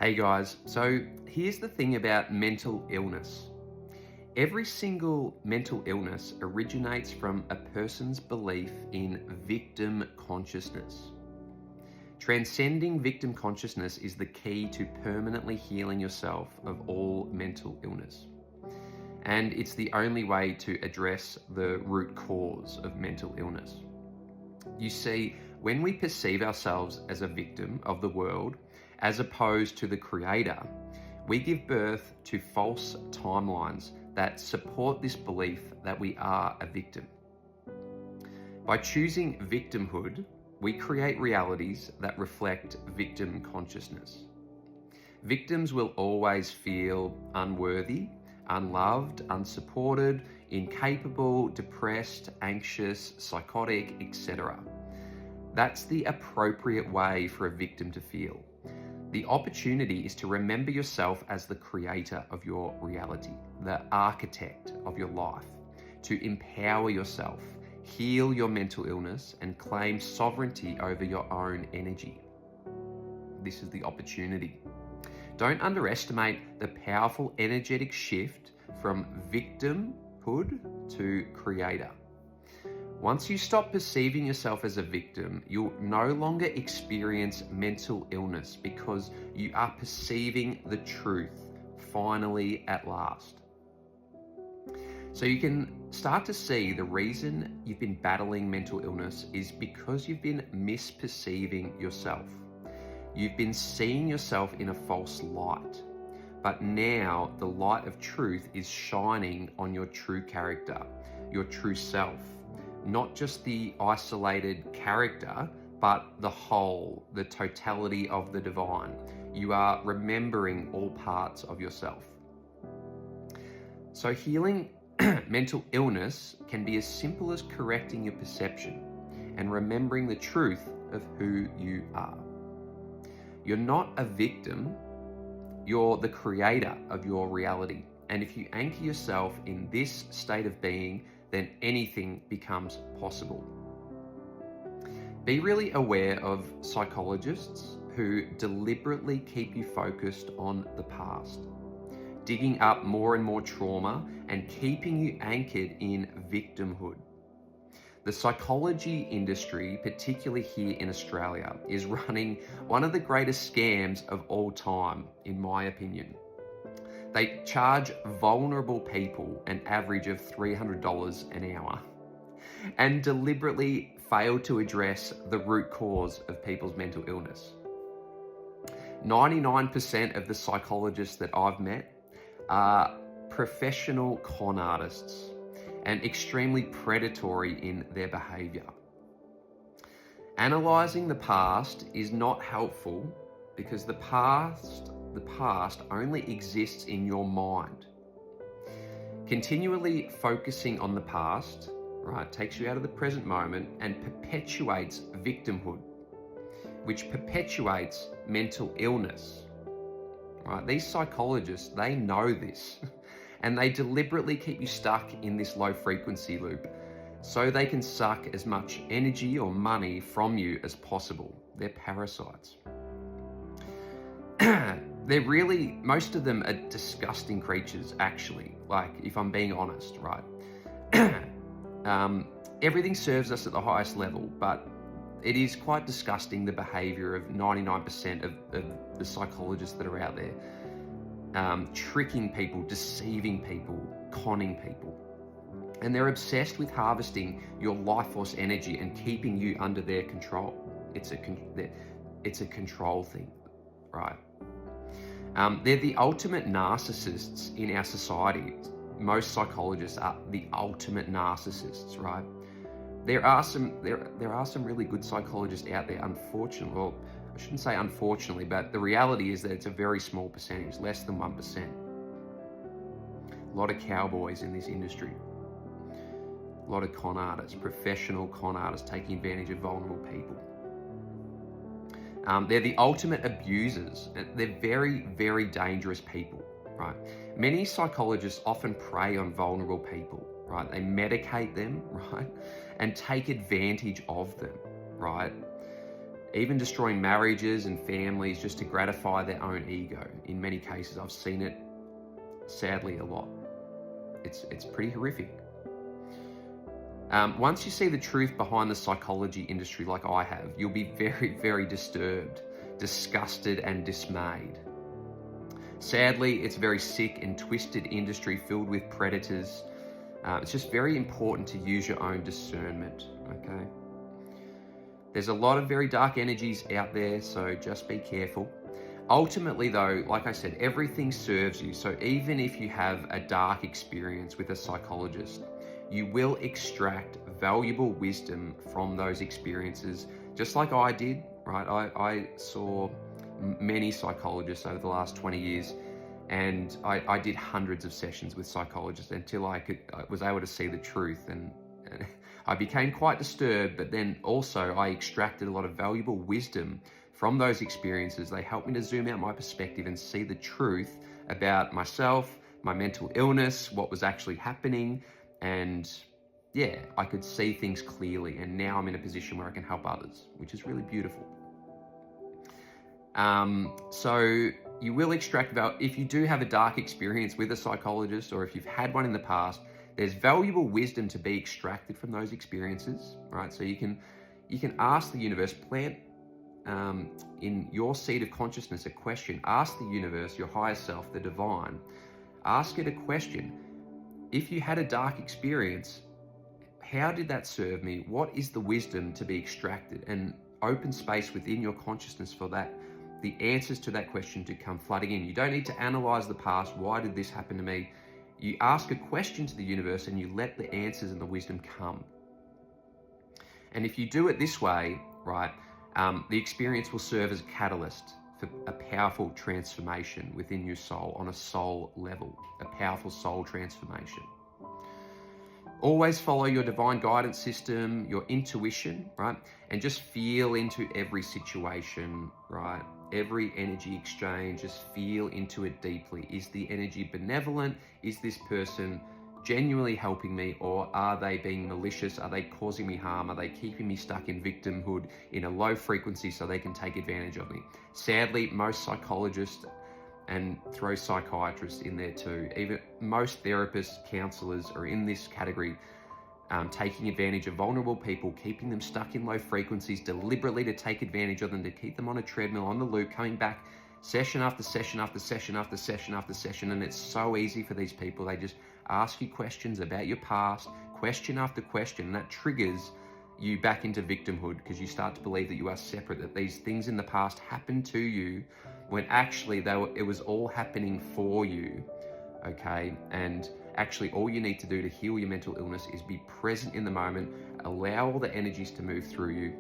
Hey guys, so here's the thing about mental illness. Every single mental illness originates from a person's belief in victim consciousness. Transcending victim consciousness is the key to permanently healing yourself of all mental illness. And it's the only way to address the root cause of mental illness. You see, when we perceive ourselves as a victim of the world, as opposed to the creator, we give birth to false timelines that support this belief that we are a victim. By choosing victimhood, we create realities that reflect victim consciousness. Victims will always feel unworthy, unloved, unsupported, incapable, depressed, anxious, psychotic, etc. That's the appropriate way for a victim to feel. The opportunity is to remember yourself as the creator of your reality, the architect of your life, to empower yourself, heal your mental illness, and claim sovereignty over your own energy. This is the opportunity. Don't underestimate the powerful energetic shift from victimhood to creator. Once you stop perceiving yourself as a victim, you'll no longer experience mental illness because you are perceiving the truth, finally, at last. So you can start to see the reason you've been battling mental illness is because you've been misperceiving yourself. You've been seeing yourself in a false light. But now the light of truth is shining on your true character, your true self. Not just the isolated character, but the whole, the totality of the divine. You are remembering all parts of yourself. So healing mental illness can be as simple as correcting your perception and remembering the truth of who you are. You're not a victim, you're the creator of your reality. And if you anchor yourself in this state of being, then anything becomes possible. Be really aware of psychologists who deliberately keep you focused on the past, digging up more and more trauma and keeping you anchored in victimhood. The psychology industry, particularly here in Australia, is running one of the greatest scams of all time, in my opinion. They charge vulnerable people an average of $300 an hour and deliberately fail to address the root cause of people's mental illness. 99% of the psychologists that I've met are professional con artists and extremely predatory in their behavior. Analyzing the past is not helpful because the past only exists in your mind. Continually focusing on the past, takes you out of the present moment and perpetuates victimhood, which perpetuates mental illness. These psychologists, they know this and they deliberately keep you stuck in this low frequency loop so they can suck as much energy or money from you as possible. They're parasites. Most of them are disgusting creatures, actually, if I'm being honest, right? Everything serves us at the highest level, but it is quite disgusting, the behavior of 99% of the psychologists that are out there, tricking people, deceiving people, conning people. And they're obsessed with harvesting your life force energy and keeping you under their control. It's a control thing, right? They're the ultimate narcissists in our society. Most psychologists are the ultimate narcissists, right? There are some really good psychologists out there, unfortunately. Well, I shouldn't say unfortunately, but the reality is that it's a very small percentage, less than 1%. A lot of cowboys in this industry. A lot of con artists, professional con artists taking advantage of vulnerable people. They're the ultimate abusers. They're very, very dangerous people, right? Many psychologists often prey on vulnerable people, right? They medicate them, right? And take advantage of them, right? even destroying marriages and families just to gratify their own ego. In many cases, I've seen it, sadly, a lot. It's pretty horrific. Once you see the truth behind the psychology industry like I have, you'll be very, very disturbed, disgusted, and dismayed. Sadly, it's a very sick and twisted industry filled with predators. It's just very important to use your own discernment, okay? There's a lot of very dark energies out there, so just be careful. Ultimately though, like I said, everything serves you. So even if you have a dark experience with a psychologist, you will extract valuable wisdom from those experiences, just like I did, right? I saw many psychologists over the last 20 years, and I did hundreds of sessions with psychologists until I was able to see the truth, and I became quite disturbed, but then also I extracted a lot of valuable wisdom from those experiences. They helped me to zoom out my perspective and see the truth about myself, my mental illness, what was actually happening, and yeah, I could see things clearly, and now I'm in a position where I can help others, which is really beautiful. So you will extract if you do have a dark experience with a psychologist, or if you've had one in the past, there's valuable wisdom to be extracted from those experiences, right? So you can ask the universe, plant in your seat of consciousness a question. Ask the universe, your higher self, the divine, ask it a question. If you had a dark experience, how did that serve me? What is the wisdom to be extracted? And open space within your consciousness for that, the answers to that question to come flooding in. You don't need to analyze the past. Why did this happen to me? You ask a question to the universe and you let the answers and the wisdom come. And if you do it this way, right, the experience will serve as a catalyst for a powerful transformation within your soul on a soul level, a powerful soul transformation. Always follow your divine guidance system, your intuition, right? And just feel into every situation, right? Every energy exchange, just feel into it deeply. Is the energy benevolent? Is this person genuinely helping me, or are they being malicious? Are they causing me harm? Are they keeping me stuck in victimhood in a low frequency so they can take advantage of me? Sadly, most psychologists, and throw psychiatrists in there too, even most therapists, counselors are in this category, taking advantage of vulnerable people, keeping them stuck in low frequencies deliberately to take advantage of them, to keep them on a treadmill, on the loop, coming back session after session after session after session after session. And it's so easy for these people. They just ask you questions about your past, question after question, and that triggers you back into victimhood, because you start to believe that you are separate, that these things in the past happened to you when actually it was all happening for you, okay? And actually all you need to do to heal your mental illness is be present in the moment, allow all the energies to move through you.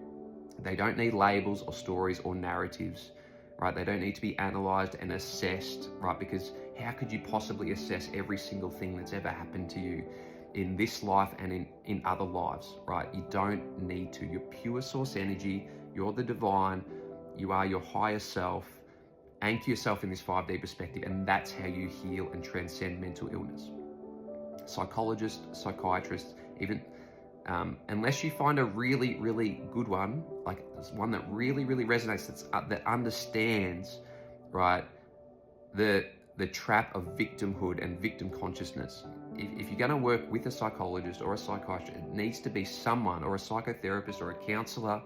They don't need labels or stories or narratives, right? They don't need to be analyzed and assessed, right? Because how could you possibly assess every single thing that's ever happened to you in this life and in other lives, right? You don't need to. You're pure source energy. You're the divine. You are your higher self. Anchor yourself in this 5D perspective, and that's how you heal and transcend mental illness. Psychologists, psychiatrists, even unless you find a really, really good one, like one that really, really resonates, that understands, right, the trap of victimhood and victim consciousness. If you're going to work with a psychologist or a psychiatrist, it needs to be someone, or a psychotherapist or a counselor.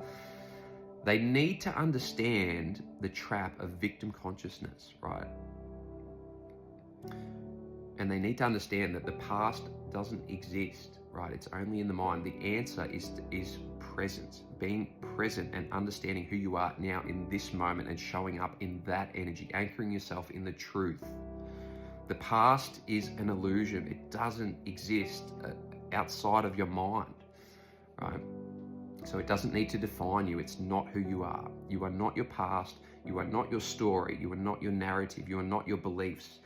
They need to understand the trap of victim consciousness, right? And they need to understand that the past doesn't exist, right? It's only in the mind. The answer is presence, being present and understanding who you are now in this moment and showing up in that energy, anchoring yourself in the truth. The past is an illusion. It doesn't exist outside of your mind, right? So it doesn't need to define you. It's not who you are. You are not your past. You are not your story. You are not your narrative. You are not your beliefs.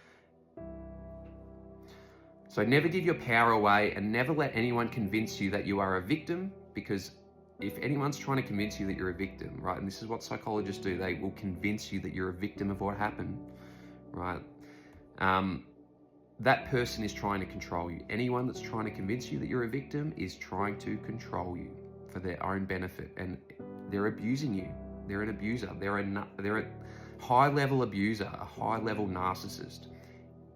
So never give your power away, and never let anyone convince you that you are a victim, because if anyone's trying to convince you that you're a victim, right, and this is what psychologists do, they will convince you that you're a victim of what happened, right? That person is trying to control you. Anyone that's trying to convince you that you're a victim is trying to control you for their own benefit, and they're abusing you. They're an abuser. They're a high-level abuser, a high-level narcissist.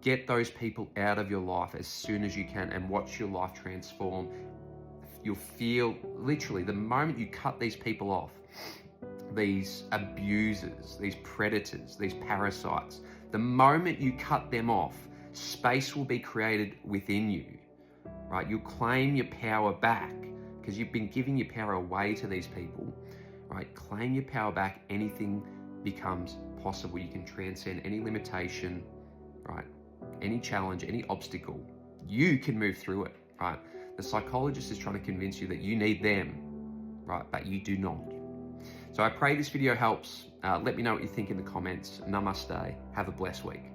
Get those people out of your life as soon as you can and watch your life transform. You'll feel, literally, the moment you cut these people off, these abusers, these predators, these parasites, the moment you cut them off, space will be created within you, right? You'll claim your power back because you've been giving your power away to these people, right? Claim your power back. Anything becomes possible. You can transcend any limitation, right? Any challenge, any obstacle. You can move through it, right? The psychologist is trying to convince you that you need them, right? But you do not. So I pray this video helps. Let me know what you think in the comments. Namaste. Have a blessed week.